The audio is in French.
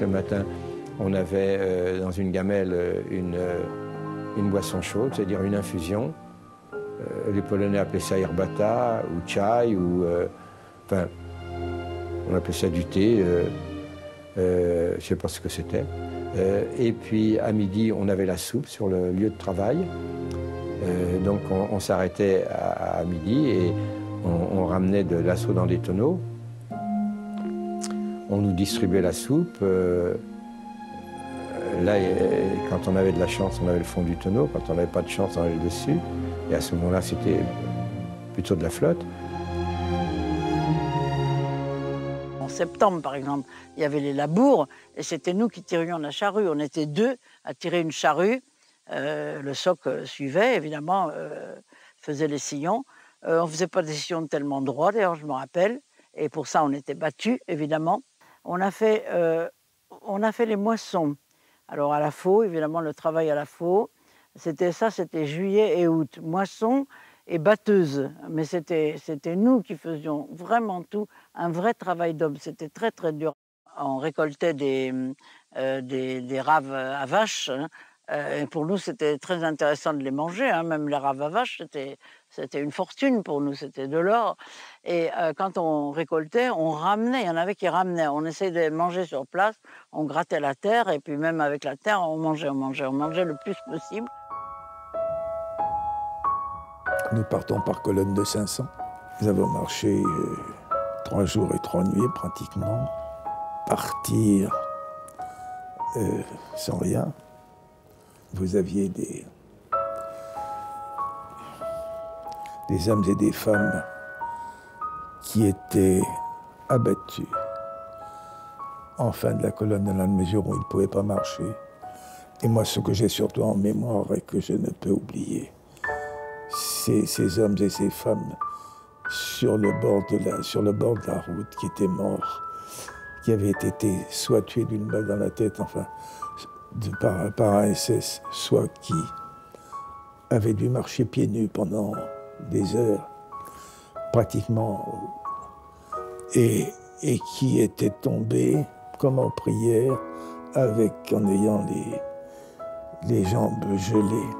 que le matin, on avait dans une gamelle une boisson chaude, c'est-à-dire une infusion. Les Polonais appelaient ça herbata ou chai, ou enfin, on appelait ça du thé, je ne sais pas ce que c'était. Et puis à midi, on avait la soupe sur le lieu de travail. Donc on s'arrêtait à midi et on ramenait de l'assaut dans des tonneaux. On nous distribuait la soupe. Là, quand on avait de la chance, on avait le fond du tonneau. Quand on n'avait pas de chance, on avait le dessus. Et à ce moment-là, c'était plutôt de la flotte. En septembre, par exemple, il y avait les labours et c'était nous qui tirions la charrue. On était deux à tirer une charrue. Le soc suivait, évidemment, faisait les sillons. On ne faisait pas des sillons tellement droits, d'ailleurs, je me rappelle. Et pour ça, on était battus, évidemment. On a fait les moissons. Alors, à la faux, évidemment, le travail à la faux, c'était juillet et août. Moisson et batteuse. Mais c'était nous qui faisions vraiment tout, un vrai travail d'homme. C'était très, très dur. On récoltait des raves à vaches. Hein. Et pour nous, c'était très intéressant de les manger. Hein. Même les raves à vaches, c'était une fortune pour nous, c'était de l'or. Et quand on récoltait, on ramenait. Il y en avait qui ramenaient. On essayait de manger sur place. On grattait la terre et puis même avec la terre, on mangeait le plus possible. Nous partons par colonne de 500. Nous avons marché 3 jours et 3 nuits pratiquement. Partir sans rien. Vous aviez des hommes et des femmes qui étaient abattus en fin de la colonne dans la mesure où ils ne pouvaient pas marcher. Et moi, ce que j'ai surtout en mémoire et que je ne peux oublier, c'est ces hommes et ces femmes sur le bord de la route qui étaient morts, qui avaient été soit tués d'une balle dans la tête, enfin, par un SS, soit qui avaient dû marcher pieds nus pendant des heures, pratiquement, et qui étaient tombés comme en prière, en ayant les jambes gelées.